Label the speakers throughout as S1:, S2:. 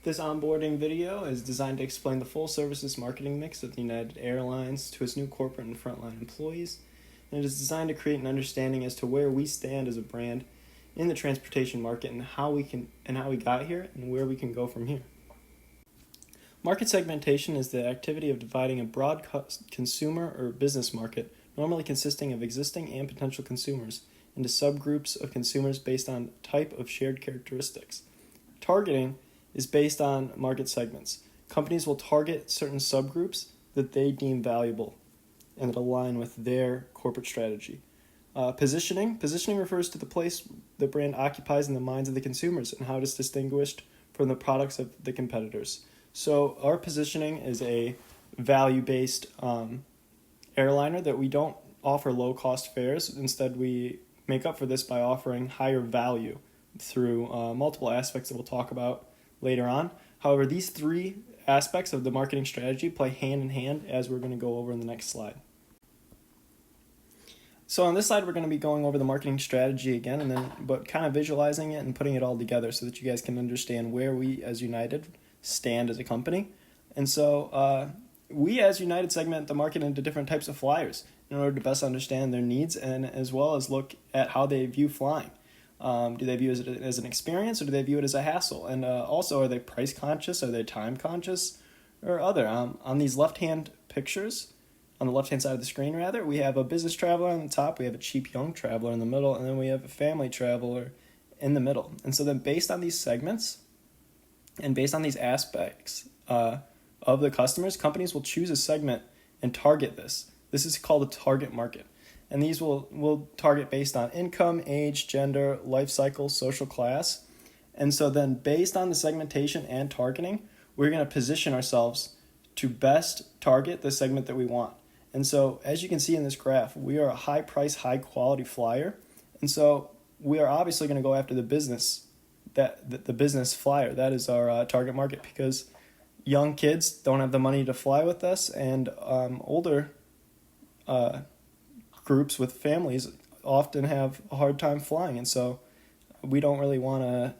S1: This onboarding video is designed to explain the full services marketing mix of the United Airlines to its new corporate and frontline employees, and it is designed to create an understanding as to where we stand as a brand in the transportation market and how we got here and where we can go from here. Market segmentation is the activity of dividing a broad consumer or business market, normally consisting of existing and potential consumers, into subgroups of consumers based on type of shared characteristics. Targeting is based on market segments. Companies will target certain subgroups that they deem valuable and that align with their corporate strategy. Positioning refers to the place the brand occupies in the minds of the consumers and how it is distinguished from the products of the competitors. So our positioning is a value-based airliner that we don't offer low-cost fares. Instead, we make up for this by offering higher value through multiple aspects that we'll talk about later on. However, these three aspects of the marketing strategy play hand in hand as we're going to go over in the next slide. So on this slide, we're going to be going over the marketing strategy again, but kind of visualizing it and putting it all together so that you guys can understand where we as United stand as a company. And so we as United segment the market into different types of flyers in order to best understand their needs and as well as look at how they view flying. Do they view it as an experience or do they view it as a hassle? And also, are they price conscious? Are they time conscious? Or other? On these left-hand pictures, on the left-hand side of the screen rather, we have a business traveler on the top, we have a cheap young traveler in the middle, and then we have a family traveler in the middle. And so then based on these segments and based on these aspects of the customers, companies will choose a segment and target this. This is called a target market. And these will target based on income, age, gender, life cycle, social class. And so then based on the segmentation and targeting, we're going to position ourselves to best target the segment that we want. And so as you can see in this graph, we are a high price, high quality flyer. And so we are obviously going to go after the business flyer. That is our target market because young kids don't have the money to fly with us, and older groups with families often have a hard time flying, and so we don't really want to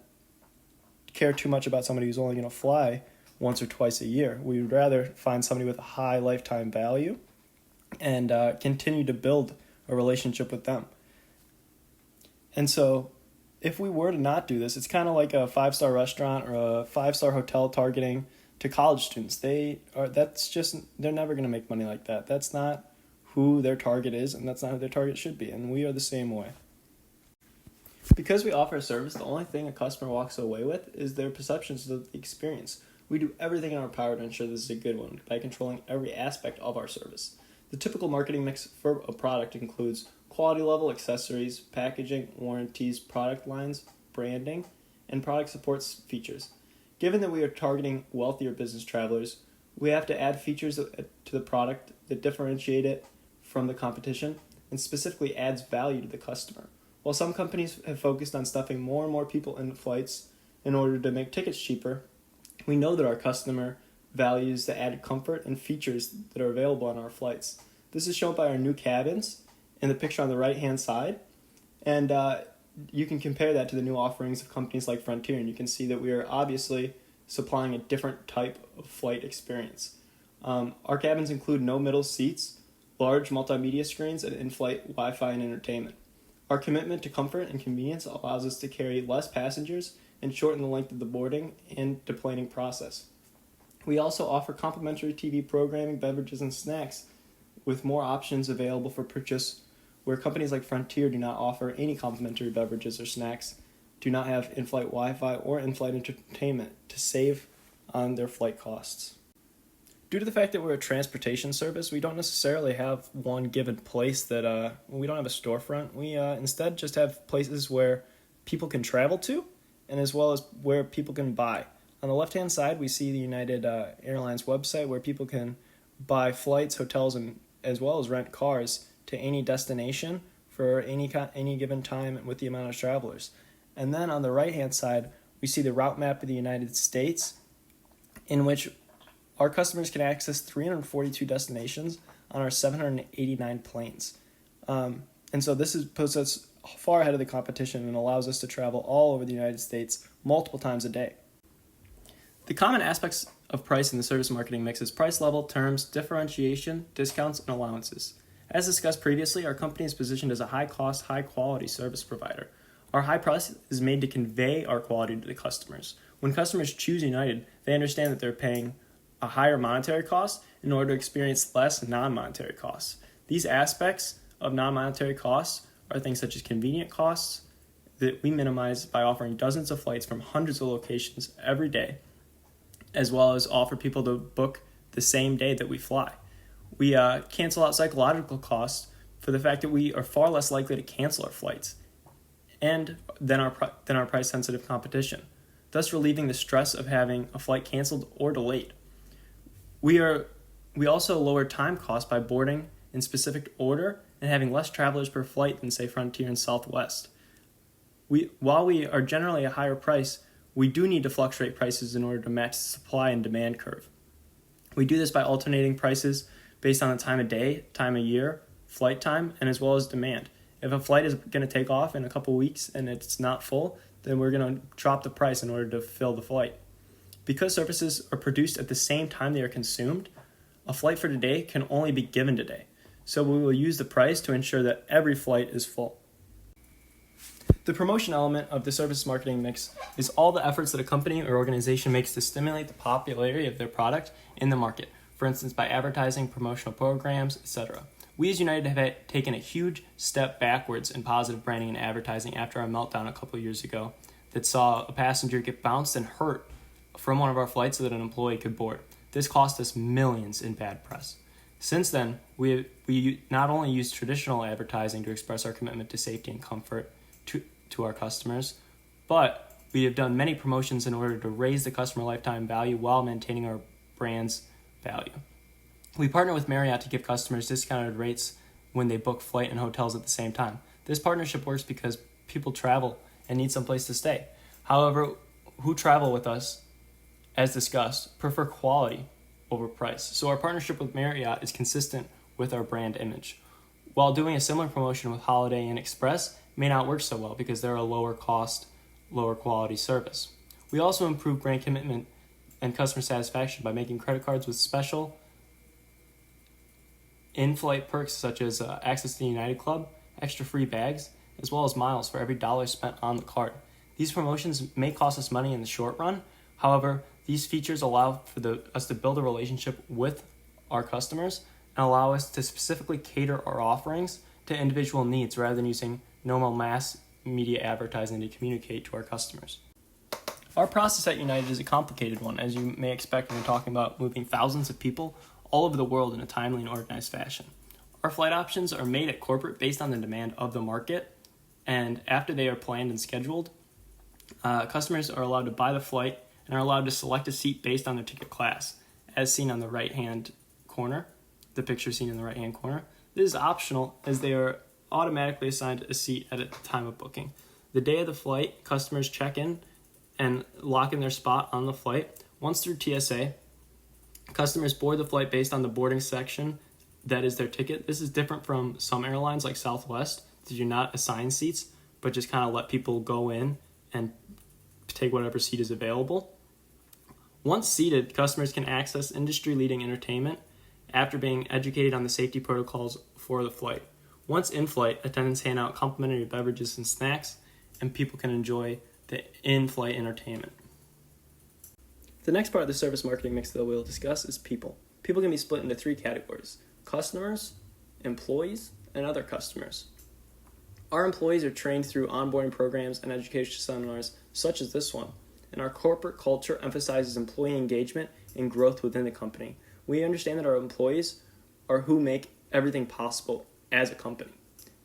S1: care too much about somebody who's only going to fly once or twice a year. We would rather find somebody with a high lifetime value and continue to build a relationship with them. And so if we were to not do this, it's kind of like a 5-star restaurant or a 5-star hotel targeting to college students. They're never going to make money like that. That's not who their target is, and that's not who their target should be, and we are the same way. Because we offer a service, the only thing a customer walks away with is their perceptions of the experience. We do everything in our power to ensure this is a good one by controlling every aspect of our service. The typical marketing mix for a product includes quality level, accessories, packaging, warranties, product lines, branding, and product support features. Given that we are targeting wealthier business travelers, we have to add features to the product that differentiate it from the competition and specifically adds value to the customer. While some companies have focused on stuffing more and more people in flights in order to make tickets cheaper, we know that our customer values the added comfort and features that are available on our flights. This is shown by our new cabins in the picture on the right-hand side, and you can compare that to the new offerings of companies like Frontier, and you can see that we are obviously supplying a different type of flight experience. Our cabins include no middle seats, large multimedia screens, and in-flight Wi-Fi and entertainment. Our commitment to comfort and convenience allows us to carry less passengers and shorten the length of the boarding and deplaning process. We also offer complimentary TV programming, beverages, and snacks with more options available for purchase, where companies like Frontier do not offer any complimentary beverages or snacks, do not have in-flight Wi-Fi or in-flight entertainment to save on their flight costs. Due to the fact that we're a transportation service, we don't necessarily have one given place that we don't have a storefront. We instead just have places where people can travel to and as well as where people can buy. On the left-hand side, we see the United Airlines website where people can buy flights, hotels, and as well as rent cars to any destination for any given time with the amount of travelers. And then on the right-hand side, we see the route map of the United States, in which our customers can access 342 destinations on our 789 planes. And so this puts us far ahead of the competition and allows us to travel all over the United States multiple times a day. The common aspects of price in the service marketing mix is price level, terms, differentiation, discounts, and allowances. As discussed previously, our company is positioned as a high-cost, high-quality service provider. Our high price is made to convey our quality to the customers. When customers choose United, they understand that they're paying a higher monetary cost in order to experience less non-monetary costs. These aspects of non-monetary costs are things such as convenient costs that we minimize by offering dozens of flights from hundreds of locations every day, as well as offer people to book the same day that we fly. We cancel out psychological costs for the fact that we are far less likely to cancel our flights and than our price-sensitive competition, thus relieving the stress of having a flight canceled or delayed. We also lower time costs by boarding in specific order and having less travelers per flight than, say, Frontier and Southwest. While we are generally a higher price, we do need to fluctuate prices in order to match the supply and demand curve. We do this by alternating prices based on the time of day, time of year, flight time, and as well as demand. If a flight is going to take off in a couple weeks and it's not full, then we're going to drop the price in order to fill the flight. Because services are produced at the same time they are consumed, a flight for today can only be given today. So we will use the price to ensure that every flight is full. The promotion element of the service marketing mix is all the efforts that a company or organization makes to stimulate the popularity of their product in the market, for instance by advertising, promotional programs, etc. We as United have taken a huge step backwards in positive branding and advertising after our meltdown a couple years ago that saw a passenger get bounced and hurt from one of our flights so that an employee could board. This cost us millions in bad press. Since then, we not only use traditional advertising to express our commitment to safety and comfort to our customers, but we have done many promotions in order to raise the customer lifetime value while maintaining our brand's value. We partner with Marriott to give customers discounted rates when they book flight and hotels at the same time. This partnership works because people travel and need someplace to stay. However, who travel with us, as discussed, prefer quality over price. So our partnership with Marriott is consistent with our brand image. While doing a similar promotion with Holiday Inn Express may not work so well because they're a lower cost, lower quality service. We also improve brand commitment and customer satisfaction by making credit cards with special in-flight perks such as access to the United Club, extra free bags, as well as miles for every dollar spent on the card. These promotions may cost us money in the short run. However, these features allow for us to build a relationship with our customers and allow us to specifically cater our offerings to individual needs rather than using normal mass media advertising to communicate to our customers. Our process at United is a complicated one, as you may expect when we're talking about moving thousands of people all over the world in a timely and organized fashion. Our flight options are made at corporate based on the demand of the market, and after they are planned and scheduled, customers are allowed to buy the flight and are allowed to select a seat based on their ticket class, as seen on the right-hand corner, the picture seen in the right-hand corner. This is optional as they are automatically assigned a seat at the time of booking. The day of the flight, customers check in and lock in their spot on the flight. Once through TSA, customers board the flight based on the boarding section that is their ticket. This is different from some airlines like Southwest that do not assign seats, but just kind of let people go in and take whatever seat is available. Once seated, customers can access industry-leading entertainment after being educated on the safety protocols for the flight. Once in flight, attendants hand out complimentary beverages and snacks, and people can enjoy the in-flight entertainment. The next part of the service marketing mix that we'll discuss is people. People can be split into three categories: customers, employees, and other customers. Our employees are trained through onboarding programs and education seminars such as this one, and our corporate culture emphasizes employee engagement and growth within the company. We understand that our employees are who make everything possible as a company.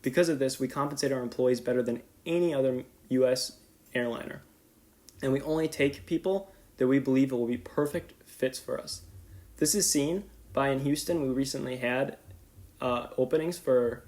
S1: Because of this, we compensate our employees better than any other U.S. airliner, and we only take people that we believe will be perfect fits for us. This is seen by in Houston, we recently had openings for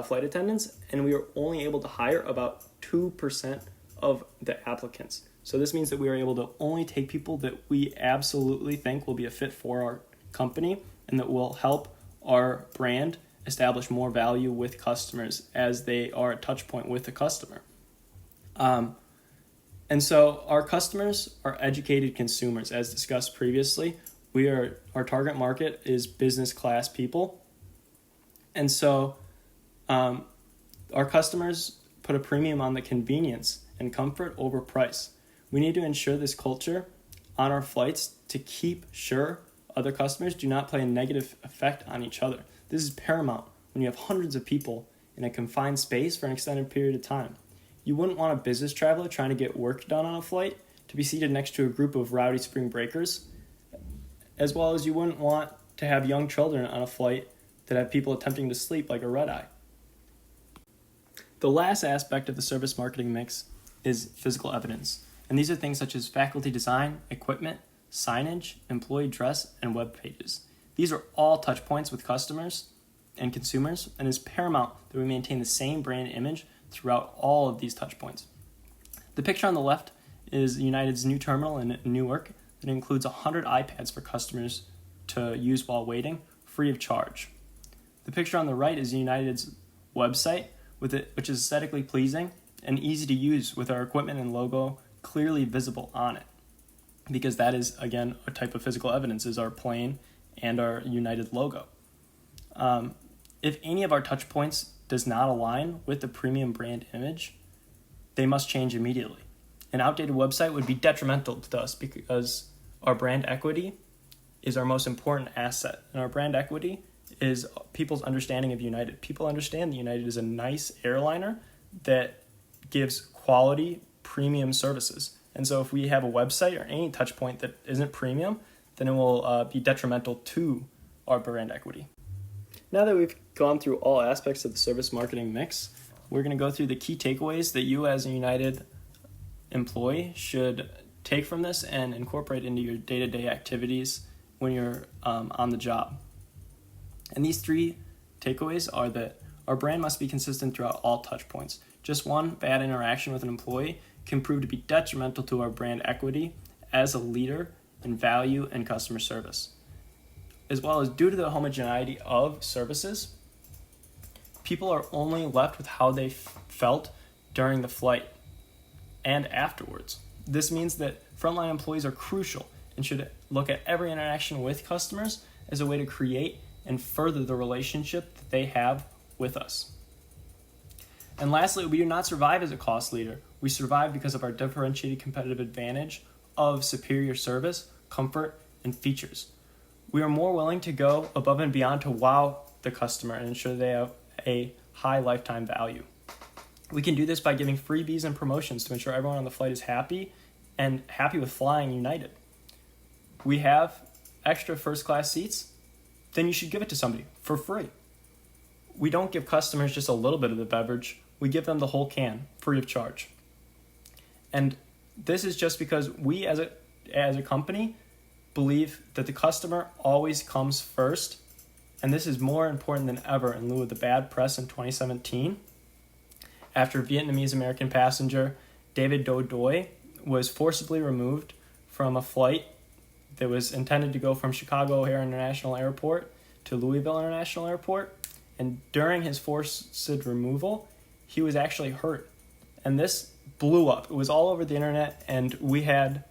S1: flight attendants, and we were only able to hire about 2% of the applicants. So this means that we are able to only take people that we absolutely think will be a fit for our company and that will help our brand establish more value with customers as they are a touch point with the customer. And so our customers are educated consumers, as discussed previously. Our target market is business class people. And so our customers put a premium on the convenience and comfort over price. We need to ensure this culture on our flights to keep sure other customers do not play a negative effect on each other. This is paramount when you have hundreds of people in a confined space for an extended period of time. You wouldn't want a business traveler trying to get work done on a flight to be seated next to a group of rowdy spring breakers, as well as you wouldn't want to have young children on a flight that have people attempting to sleep like a red-eye. The last aspect of the service marketing mix is physical evidence, and these are things such as faculty design, equipment, signage, employee dress, and web pages. These are all touch points with customers and consumers, and it's paramount that we maintain the same brand image throughout all of these touch points. The picture on the left is United's new terminal in Newark that includes 100 iPads for customers to use while waiting, free of charge. The picture on the right is United's website, which is aesthetically pleasing and easy to use with our equipment and logo clearly visible on it. Because that is, again, a type of physical evidence, is our plane and our United logo. If any of our touch points does not align with the premium brand image, they must change immediately. An outdated website would be detrimental to us because our brand equity is our most important asset. And our brand equity is people's understanding of United. People understand that United is a nice airliner that gives quality premium services. And so if we have a website or any touch point that isn't premium, then it will be detrimental to our brand equity. Now that we've gone through all aspects of the service marketing mix, we're going to go through the key takeaways that you as a United employee should take from this and incorporate into your day-to-day activities when you're on the job. And these three takeaways are that our brand must be consistent throughout all touch points. Just one bad interaction with an employee can prove to be detrimental to our brand equity as a leader in value and customer service. As well as due to the homogeneity of services, people are only left with how they felt during the flight and afterwards. This means that frontline employees are crucial and should look at every interaction with customers as a way to create and further the relationship that they have with us. And lastly, we do not survive as a cost leader. We survive because of our differentiated competitive advantage of superior service, comfort, and features. We are more willing to go above and beyond to wow the customer and ensure they have a high lifetime value. We can do this by giving freebies and promotions to ensure everyone on the flight is happy and happy with flying United. We have extra first class seats, then you should give it to somebody for free. We don't give customers just a little bit of the beverage, we give them the whole can, free of charge. And this is just because we as a company believe that the customer always comes first, and this is more important than ever in lieu of the bad press in 2017 after Vietnamese American passenger David Do Doi was forcibly removed from a flight that was intended to go from Chicago O'Hare International Airport to Louisville International Airport, and during his forced removal, he was actually hurt. And this blew up. It was all over the internet, and we had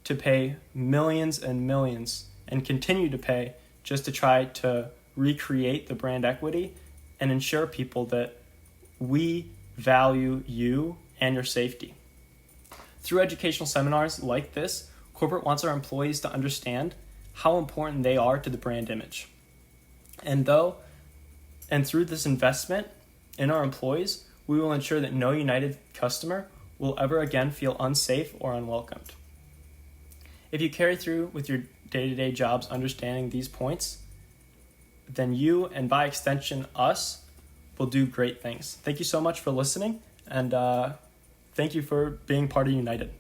S1: to pay millions and millions and continue to pay just to try to recreate the brand equity and ensure people that we value you and your safety. Through educational seminars like this, corporate wants our employees to understand how important they are to the brand image. And through this investment in our employees, we will ensure that no United customer will ever again feel unsafe or unwelcomed. If you carry through with your day-to-day jobs understanding these points, then you, and by extension us, will do great things. Thank you so much for listening, and thank you for being part of United.